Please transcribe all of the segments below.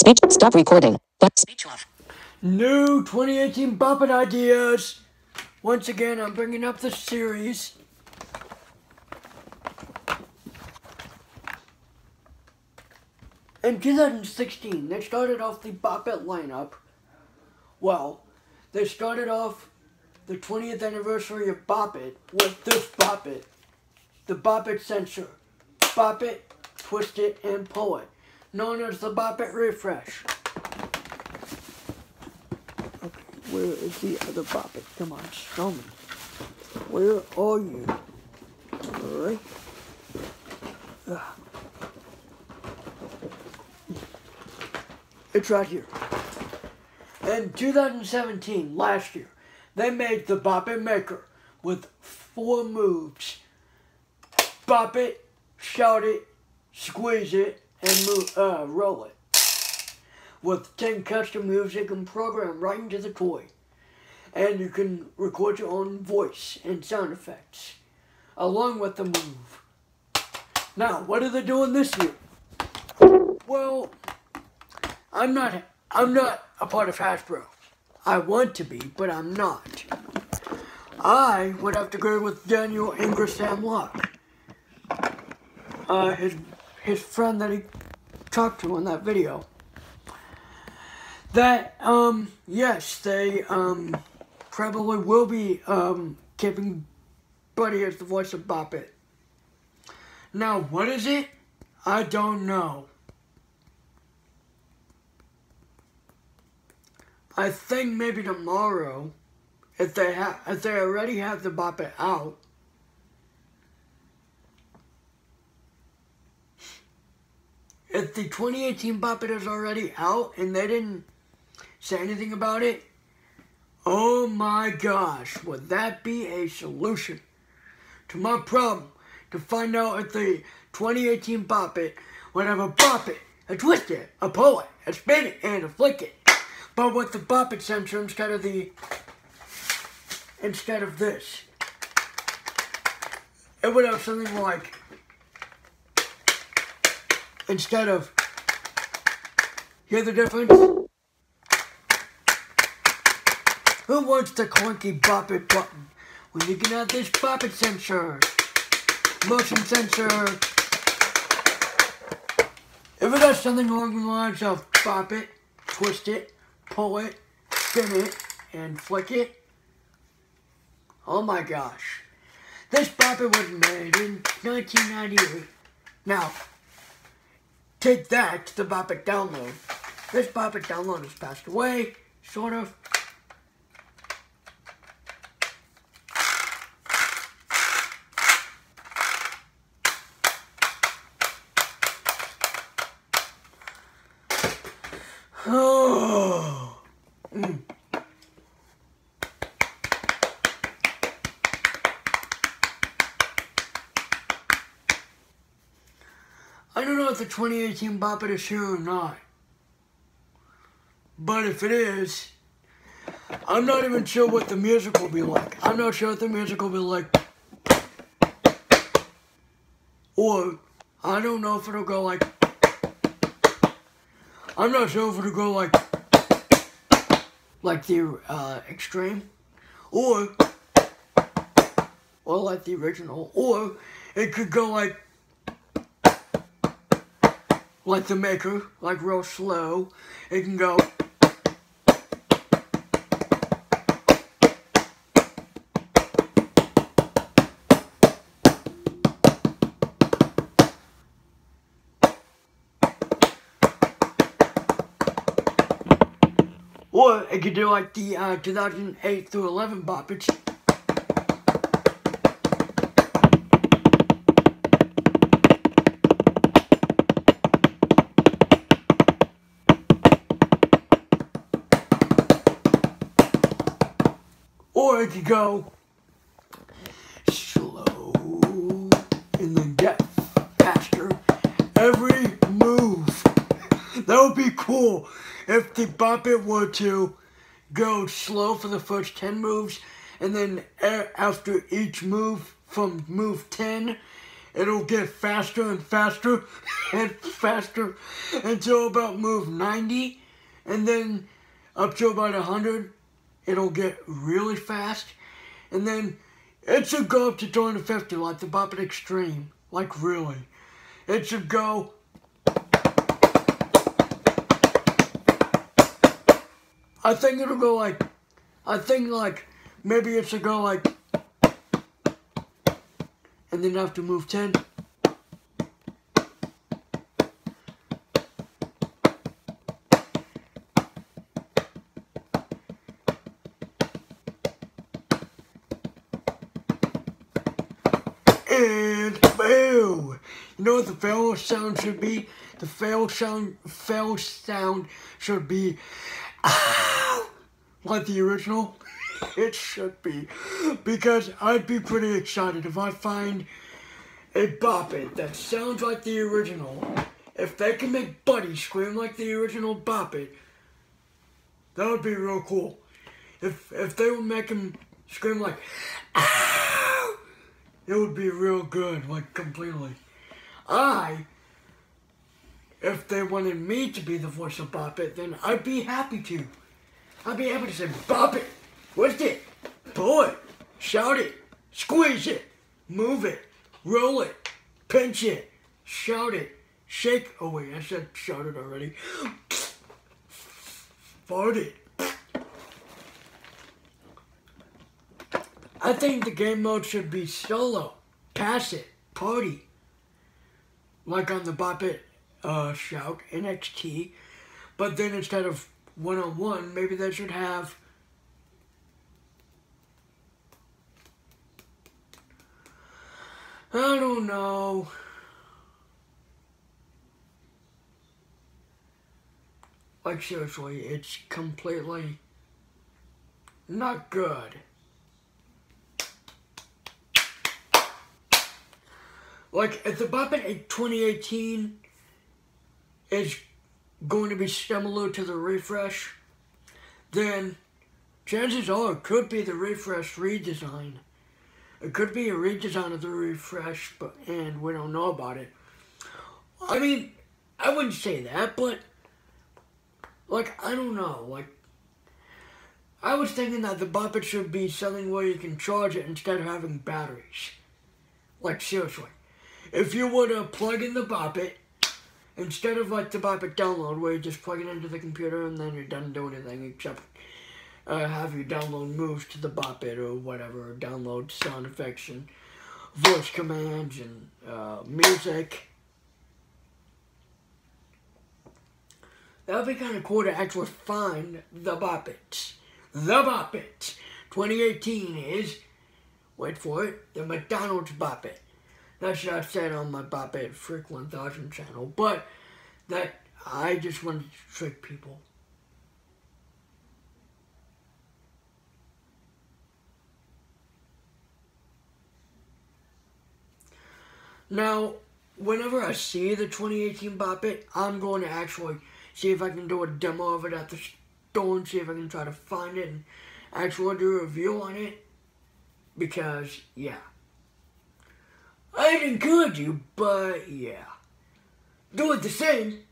Speech. Stop recording. But speech off. New 2018 Bop It ideas. Once again, I'm bringing up the series. In 2016, they started off the Bop It lineup. Well, they started off the 20th anniversary of Bop It with this Bop It. The Bop It Censor. Bop It, Twist It, and Pull It. Known as the Bop It Refresh. Okay, where is the other Bop It? Come on, show me. Where are you? Alright. It's right here. In 2017, last year, they made the Bop It Maker with 4 moves. Bop it, shout it, squeeze it, and roll it. With 10 custom moves you can program right into the toy. And you can record your own voice and sound effects, along with the move. Now, what are they doing this year? Well, I'm not a part of Hasbro. I want to be, but I'm not. I would have to go with Daniel Ingraham Locke. His friend that he talked to in that video. That, yes, they, probably will be, keeping Buddy as the voice of Bop It. Now, what is it? I don't know. I think maybe tomorrow, if they already have the Bop It out. If the 2018 Bop It is already out and they didn't say anything about it, oh my gosh, would that be a solution to my problem? To find out if the 2018 Bop It would have a Bop It, a Twist It, a Pull It, a Spin It, and a Flick It. But with the Bop It sensor instead of this, it would have something like, instead of, hear the difference? Who wants the clunky Bop It button when you can have this Bop It sensor, motion sensor? If it has something along the lines of Bop It, Twist It, Pull It, Spin It, and Flick It, oh my gosh. This Bop It was made in 1998. Now, take that to the Bop It download. This Bop It download has passed away, sort of. Oh. I don't know if the 2018 Bop It is here or not. But if it is, I'm not even sure what the music will be like. I'm not sure what the music will be like. Or, I don't know if it'll go like, I'm not sure if it'll go like the Extreme, or like the original, or it could go like the Maker, like real slow. It can go. Or it could do like the 2008 through 11 Bop It. Or it could go slow and then get faster every move. That would be cool if the Bop It were to go slow for the first 10 moves, and then after each move from move 10, it'll get faster and faster and faster until about move 90, and then up to about 100, it'll get really fast, and then it should go up to 250 like the Bop It Extreme. Like really. It should go. I think it'll go like, maybe it should go like, and then have to move 10. And boom! You know what the fail sound should be? The fail sound should be ow! Like the original. It should be. Because I'd be pretty excited if I find a Bop It that sounds like the original. If they can make Buddy scream like the original Bop It, that would be real cool. If they would make him scream like ow! It would be real good, like completely. If they wanted me to be the voice of Bop It, then I'd be happy to. I'd be happy to say, Bop It, twist it, pull it, shout it, squeeze it, move it, roll it, pinch it, shout it, shake. Oh wait, I said shout it already. Fart it. I think the game mode should be solo, pass it, party. Like on the Bop It Shout NXT. But then instead of one-on-one, maybe they should have I don't know. Like seriously, it's completely not good. Like, if the Bop It 2018 is going to be similar to the refresh, then chances are it could be the refresh redesign. It could be a redesign of the refresh, and we don't know about it. I mean, I wouldn't say that, but, like, I don't know. Like, I was thinking that the Bop It should be something where you can charge it instead of having batteries. Like, seriously. If you were to plug in the Bop It, instead of like the Bop It download where you just plug it into the computer and then you're done doing anything except have you download moves to the Bop It or whatever, or download sound effects and voice commands and music. That would be kind of cool to actually find the Bop It. The Bop It 2018 is, wait for it, the McDonald's Bop It. That's what I said on my Bop It Freak 1000 channel, but that I just wanted to trick people. Now, whenever I see the 2018 Bop It, I'm going to actually see if I can do a demo of it at the store and see if I can try to find it and actually do a review on it. Because, yeah. I'd encourage you, but yeah. Do it the same,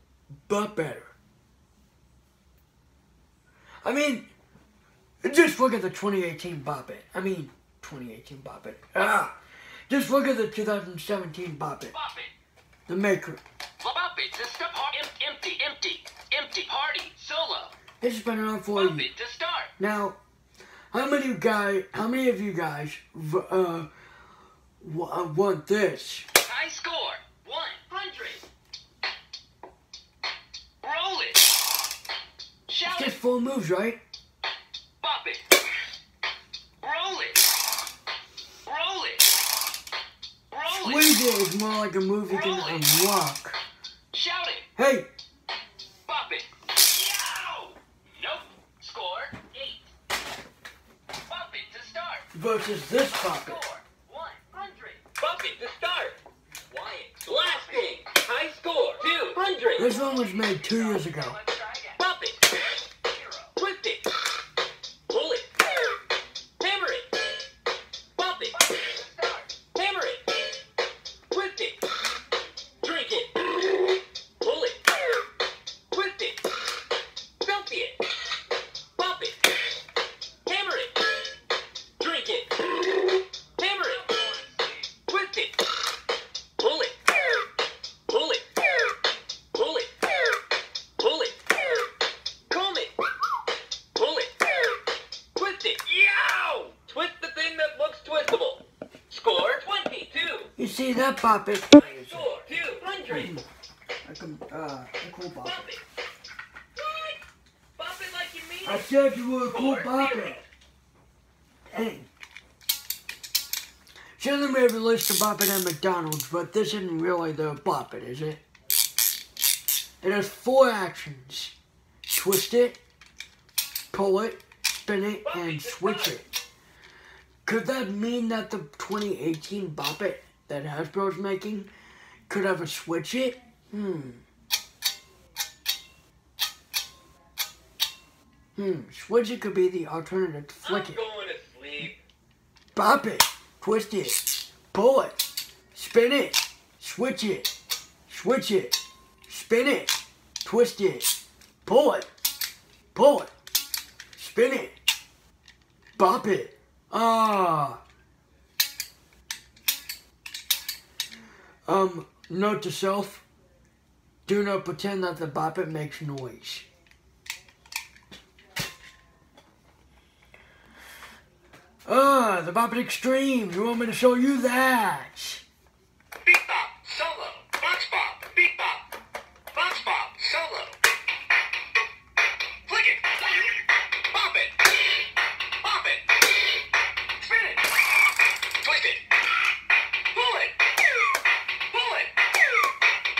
but better. I mean, just look at the 2018 Bop It. I mean, 2018 Bop It. Just look at the 2017 Bop It. Bop It. The Maker. Bop It to start. Empty. Party. Solo. This has been on for you. Bop It to start. Now, how many of you guys want this? High score. 100. Roll it. Shout Just it. 4 moves, right? Bop it. Roll it. Roll it. Roll it. Squeeze It is more like a move you can unlock. Shout it. Hey! Bop it. Yow! Nope. Score 8. Bop it to start. Versus this Bop It. Score 100. Bop it to start. Wyatt. Blasting. High score 200. This one was made 2 years ago. Let's try again. Bop it. Twist it. Pull it. Hammer it. Bop it. Hammer it. Twist See that Bop It? High score, 200. I cool Bop Bop It. it. What? Bop it like you mean I it. said you were a cool 4-0. Bop It. Dang. Sure, they may have released a Bop It at McDonald's, but this isn't really the Bop It, is it? It has 4 actions. Twist it, pull it, spin it, and switch it. Could that mean that the 2018 Bop It that Hasbro's making could have a switch it? Switch it could be the alternative to I'm flick it. going to sleep. Bop it, twist it, pull it, spin it, switch it, spin it, twist it, pull it, spin it, bop it. Note to self, do not pretend that the Bop It makes noise. The Bop It Extreme, you want me to show you that? Beat bop, solo. Box bop, beat bop. Box bop, solo. Flick it. Bop it. Bop it. Spin it. Twist it. Pull it. Pull it.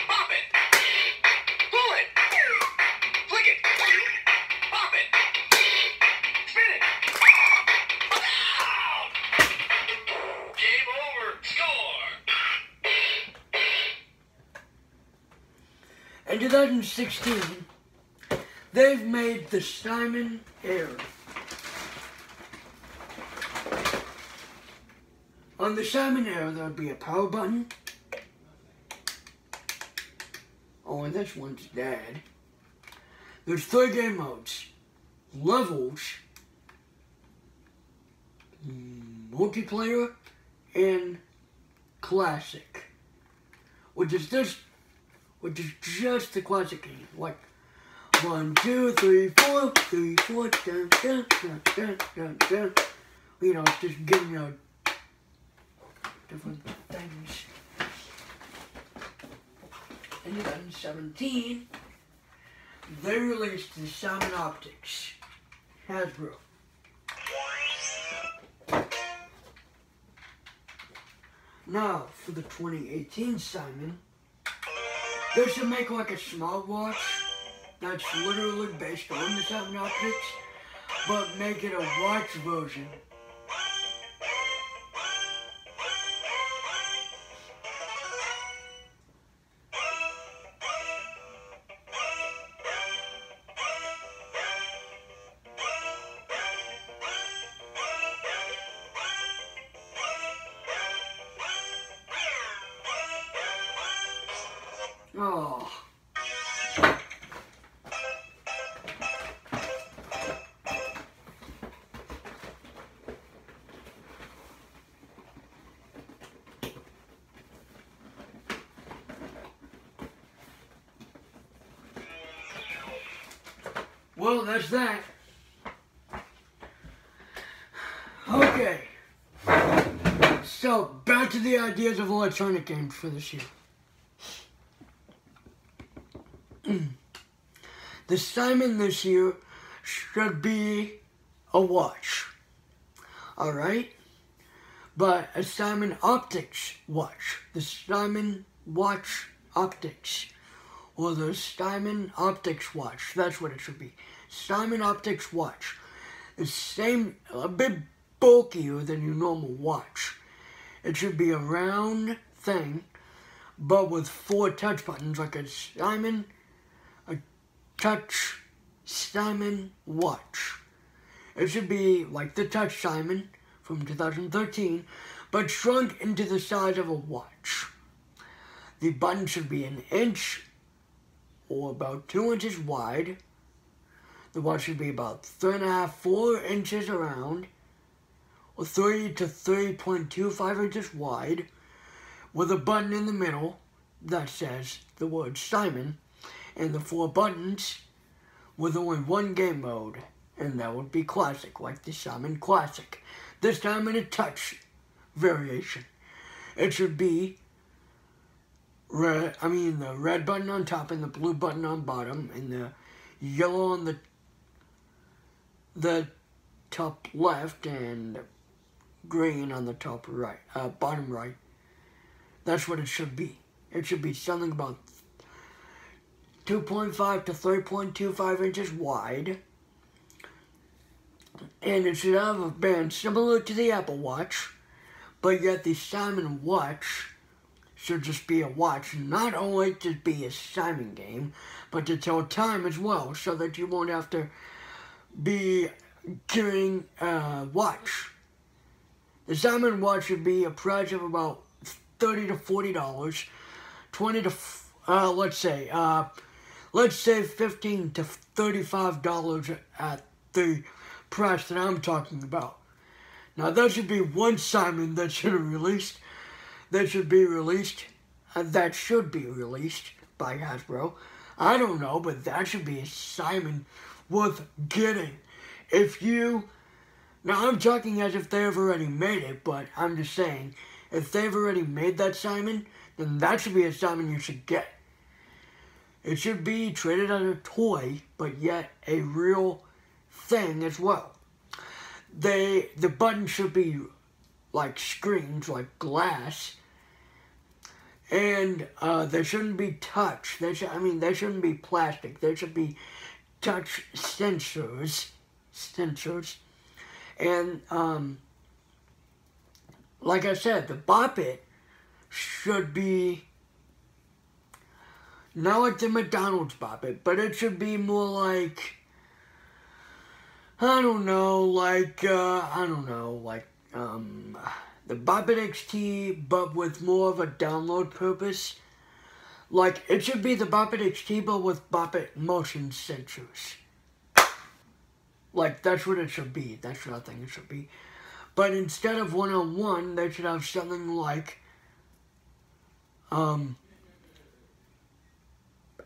Bop it. Pull it. Flick it. Bop it. Spin it. Out. Game over. Score. In 2016, they've made the Simon Air. On the Simon Air, there would be a power button. Oh, and this one's dead. There's 3 game modes. Levels, multiplayer, and classic. Which is just the classic game. Like 1, 2, 3, 4, 3, 4, dun, dun, dun, dun, dun, dun. You know, it's just giving you different things. In 2017, they released the Simon Optics. Hasbro. Now, for the 2018 Simon, they should make like a smartwatch that's literally based on the Simon Optics, but make it a watch version. Oh. Well, that's that. Okay. So, back to the ideas of electronic games for this year. The Simon this year should be a watch. Alright? But a Simon Optics watch. The Simon Watch Optics. Or the Simon Optics watch. That's what it should be. Simon Optics watch. The same, a bit bulkier than your normal watch. It should be a round thing, but with 4 touch buttons, like a Simon Touch Simon watch. It should be like the Touch Simon from 2013, but shrunk into the size of a watch. The button should be 1 inch or about 2 inches wide. The watch should be about 3.5, 4 inches around, or 3 to 3.25 inches wide, with a button in the middle that says the word Simon, and the 4 buttons with only 1 game mode, and that would be Classic, like the Simon Classic. This time in a touch variation. It should be the red button on top and the blue button on bottom, and the yellow on the top left, and green on the top right, bottom right. That's what it should be. It should be something about 2.5 to 3.25 inches wide. And it should have a band similar to the Apple Watch, but yet the Simon Watch should just be a watch, not only to be a Simon game, but to tell time as well, so that you won't have to be carrying a watch. The Simon Watch should be a price of about $30 to $40, 20 to let's say $15 to $35 at the price that I'm talking about. Now that should be one Simon that should be released by Hasbro. I don't know, but that should be a Simon worth getting. Now I'm talking as if they've already made it, but I'm just saying, if they've already made that Simon, then that should be a Simon you should get. It should be treated as a toy, but yet a real thing as well. The button should be like screens, like glass, and they shouldn't be touch. They shouldn't be plastic. They should be touch sensors, and like I said, the Bop It should be not like the McDonald's Bop It, but it should be more like, the Bop It XT, but with more of a download purpose. Like, it should be the Bop It XT, but with Bop It motion sensors. Like, that's what it should be. That's what I think it should be. But instead of one-on-one, they should have something like,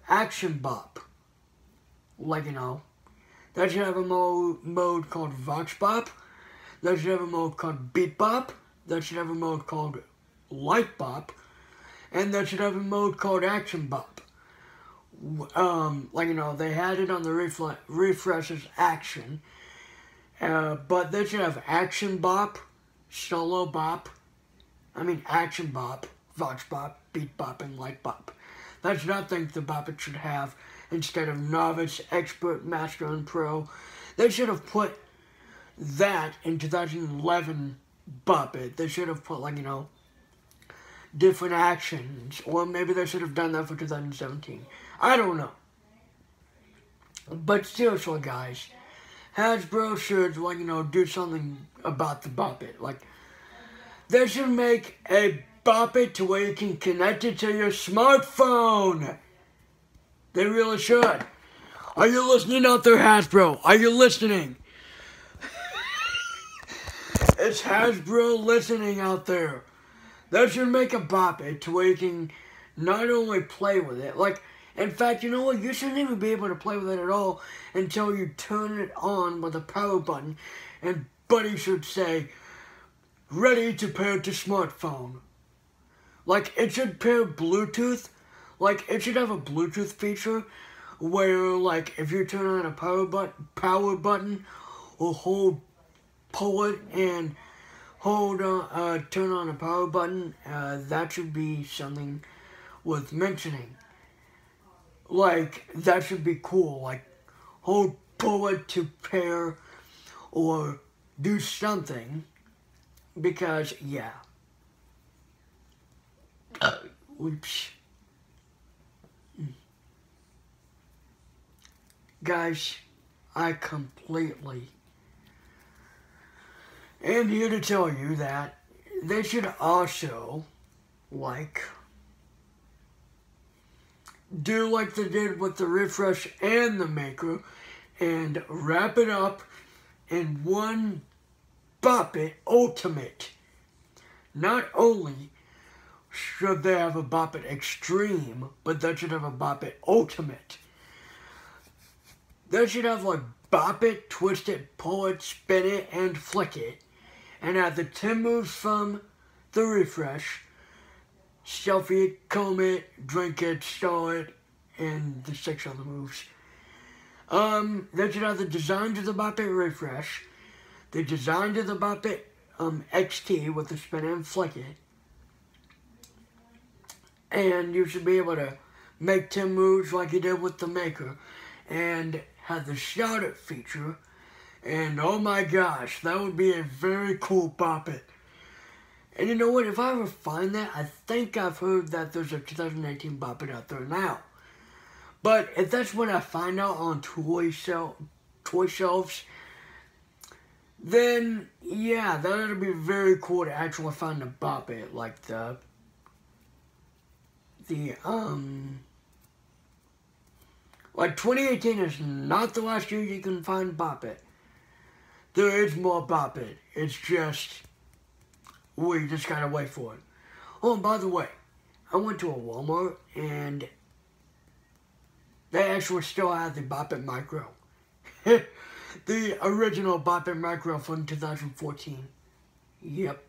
Action Bop. Like, they should have a mode called Vox Bop. They should have a mode called Beat Bop. They should have a mode called Light Bop. And they should have a mode called Action Bop. They had it on the refreshers Action. But they should have Action Bop, Solo Bop. Action Bop, Vox Bop, Beat Bop, and Light Bop. That's what I think the Bop It should have instead of Novice, Expert, Master, and Pro. They should have put that in 2011 Bop It. They should have put, different actions. Or maybe they should have done that for 2017. I don't know. But seriously, guys, Hasbro should, do something about the Bop It. They should make a Bop It to where you can connect it to your smartphone. They really should. Are you listening out there, Hasbro? Are you listening? It's Hasbro listening out there. They should make a Bop It to where you can not only play with it, in fact, you know what? You shouldn't even be able to play with it at all until you turn it on with a power button, and Buddy should say, ready to pair to smartphone. It should pair Bluetooth. It should have a Bluetooth feature where, if you turn on a power button, or pull it and turn on a power button, that should be something worth mentioning. That should be cool. Pull it to pair or do something, because, yeah. Oops. Guys, I completely am here to tell you that they should also, do like they did with the Refresh and the Maker, and wrap it up in one Bop It Ultimate. Not only should they have a Bop It Extreme, but they should have a Bop It Ultimate. They should have Bop It, Twist It, Pull It, Spin It, and Flick It. And add the 10 moves from the Refresh, selfie it, comb it, drink it, sell it, and the 6 other moves. They should have the design to the Bop It Refresh, the design to the Bop It XT with the spin and flick it, and you should be able to make 10 moves like you did with the Maker, and have the Shout It feature, and oh my gosh, that would be a very cool Bop It. And you know what, if I ever find that, I think I've heard that there's a 2018 Bop It out there now. But if that's what I find out on toy shelves, then yeah, that would be very cool to actually find a Bop It, like like 2018 is not the last year you can find Bop It. There is more Bop It. It's just, we just gotta wait for it. Oh, and by the way, I went to a Walmart and they actually still have the Bop It Micro. The original Bop It Micro from 2014. Yep.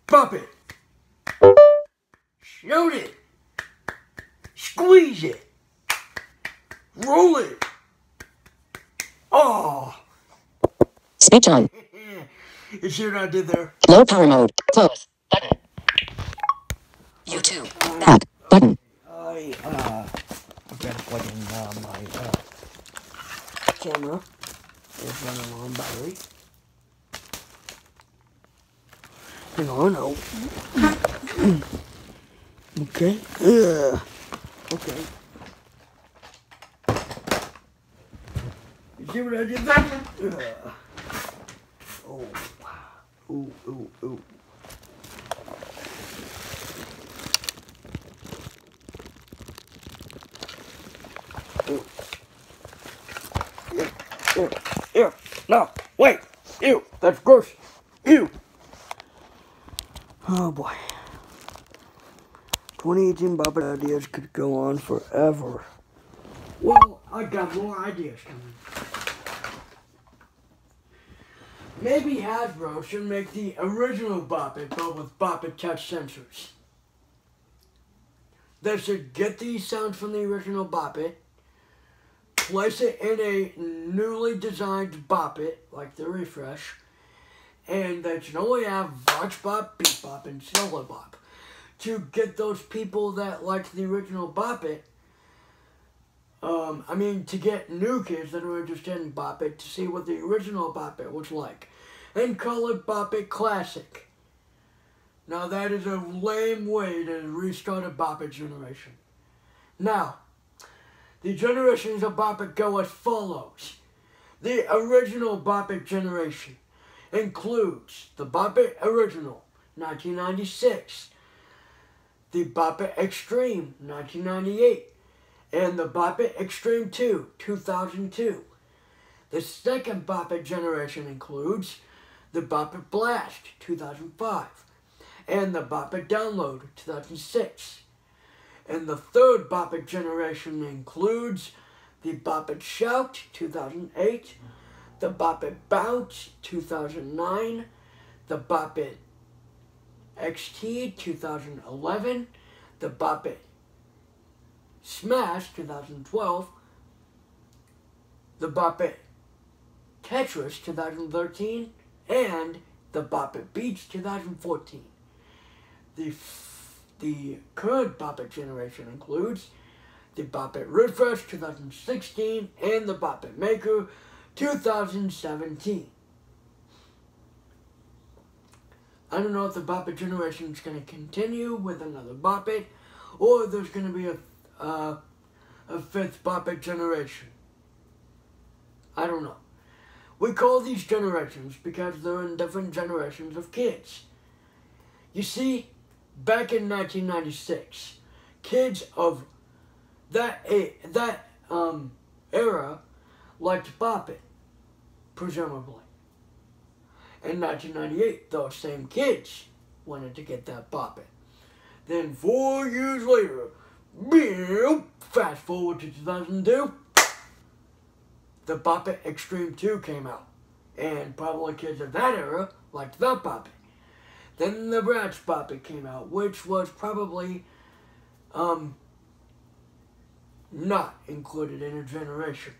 Bop it. Shoot it. Squeeze it. Roll it. Oh. Speech on. You see what I did there? Low power mode. Close. Button. YouTube. Back. Button. I've got to plug in my camera. It's running low on battery. Hang on, oh. Okay. Okay. You see what I did there? Oh. Ooh, ooh, ooh. Ew. No, wait. Ew, that's gross. Ew. Oh boy. 2018 Bop It ideas could go on forever. Well, I got more ideas coming. Maybe Hasbro should make the original Bop It, but with Bop It touch sensors. They should get these sounds from the original Bop It, place it in a newly designed Bop It, like the Refresh, and they should only have Vox Bop, Beat Bop, and Solo Bop to get those people that liked the original Bop It, to get new kids that are interested in Bop It to see what the original Bop It was like, and call it Bop It Classic. Now that is a lame way to restart a Bop It generation. Now, the generations of Bop It go as follows. The original Bop It generation includes the Bop It Original, 1996, the Bop It Extreme, 1998, and the Bop It Extreme 2, 2002. The second Bop It generation includes the Bop It Blast, 2005, and the Bop It Download, 2006. And the third Bop It generation includes the Bop It Shout, 2008, the Bop It Bounce, 2009, the Bop It XT, 2011, the Bop It Smash, 2012, the Bop It Tetris, 2013, and the Bop It Beats, 2014. The current Bop It generation includes the Bop It Refresh 2016 and the Bop It Maker 2017. I don't know if the Bop It generation is going to continue with another Bop It, or there's going to be a fifth Bop It generation. I don't know. We call these generations because they're in different generations of kids. You see, back in 1996, kids of that era liked Bop It, presumably. In 1998, those same kids wanted to get that Bop It. Then 4 years later, fast forward to 2002, the Bop It Extreme 2 came out. And probably kids of that era liked that Bop It. Then the Bratz Bop It came out, which was probably not included in a generation.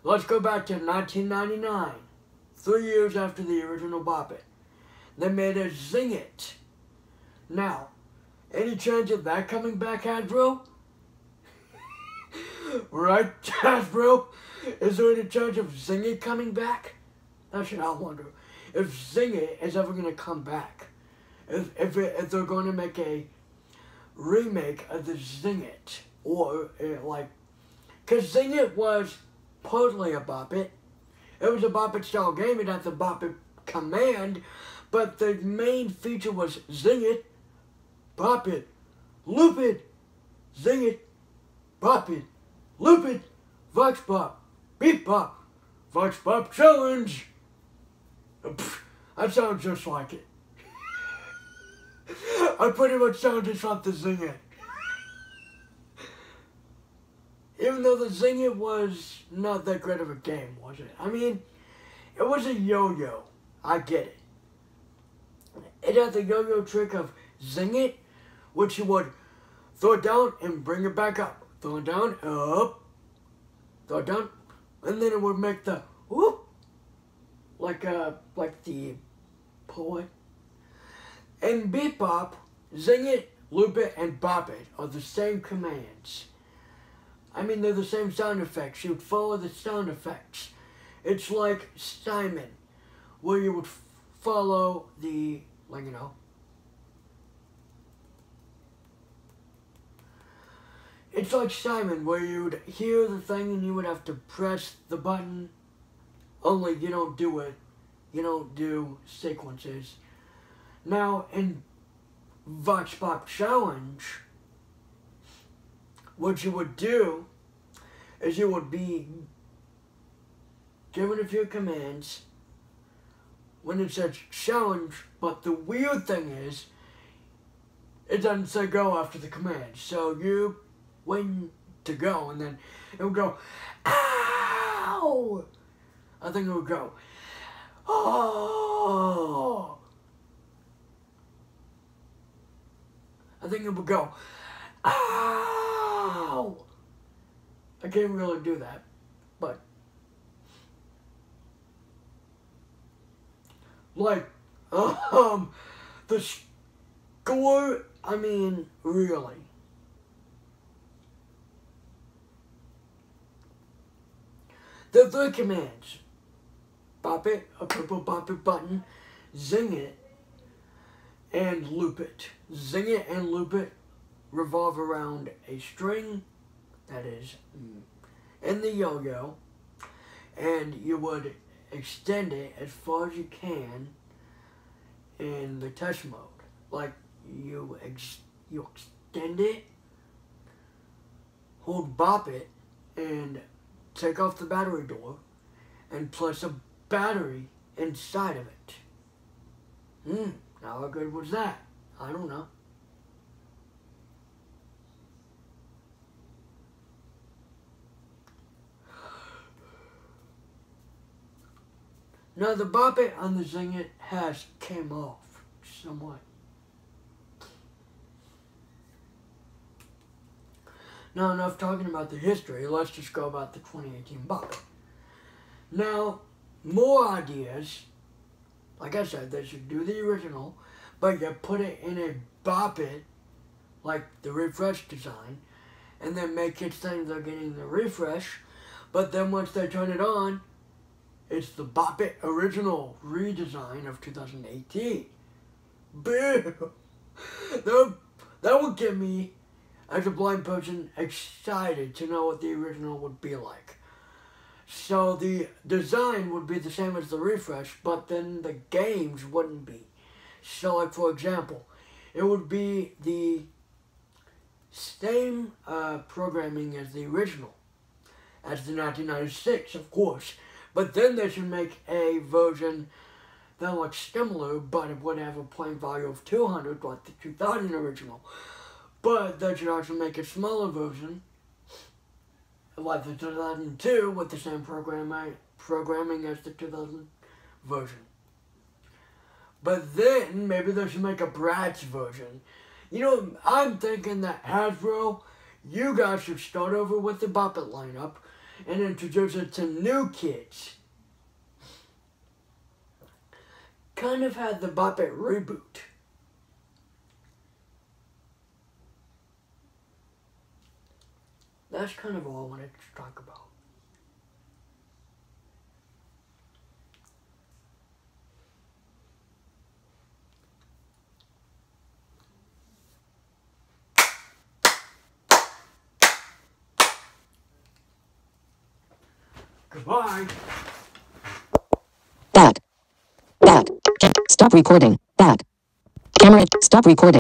Let's go back to 1999, 3 years after the original Bop It. They made a Zing It. Now, any chance of that coming back, Hasbro? Right, Hasbro? Is there any chance of Zing It coming back? That's what I wonder. If Zing It is ever going to come back. If they're going to make a remake of the Zing It. Or, because Zing It was partly a Bop It. It was a Bop It style game. It had the Bop It command. But the main feature was Zing It, Bop It, Loop It, Zing It, Bop It, Loop It, Vox Pop, Beep Pop, Vox Pop Challenge. That sounds just like it. I pretty much sound just like the Zing It. Even though the Zing It was not that great of a game, was it? I mean, it was a yo-yo. I get it. It had the yo-yo trick of Zing It, which you would throw it down and bring it back up. Throw it down, up, throw it down, and then it would make the whoop, like the poet. And Beep Bop, Zing It, Loop It, and Bop It are the same commands. I mean, they're the same sound effects. You'd follow the sound effects. It's like Simon, where you would follow the, It's like Simon, where you would hear the thing and you would have to press the button. Only you don't do it. You don't do sequences. Now, in Vox Pop Challenge, what you would do is you would be given a few commands when it says challenge, but the weird thing is, it doesn't say go after the command. So you waiting to go, and then it would go, ow! I think it would go, oh! I think it would go, ow! I can't really do that, but the score, I mean, really. There are 3 commands. Bop It, a purple Bop It button, Zing It, and Loop It. Zing It and Loop It revolve around a string that is in the yo-yo, and you would extend it as far as you can in the test mode. Like, you extend it, hold Bop It, and take off the battery door, and place a battery inside of it. Now how good was that? I don't know. Now the Bop It on the Zing It has came off somewhat. Now enough talking about the history, let's just go about the 2018 Bop It. Now, more ideas. Like I said, they should do the original, but you put it in a Bop It, like the refresh design, and then make kids think they're getting the refresh, but then once they turn it on, it's the Bop It original redesign of 2018. Boo! That would get me, as a blind person, excited to know what the original would be like. So the design would be the same as the refresh, but then the games wouldn't be. So like, for example, it would be the same programming as the original, as the 1996, of course. But then they should make a version that looks similar, but it would have a playing value of 200, like the 2000 original. But they should also make a smaller version like the 2002 with the same programming as the 2000 version. But then maybe they should make a Bratz version. You know, I'm thinking that Hasbro, you guys should start over with the Bop It lineup and introduce it to new kids. Kind of had the Bop It reboot. That's kind of all I wanted to talk about. Goodbye. Back. Stop recording. Back. Camera. Stop recording.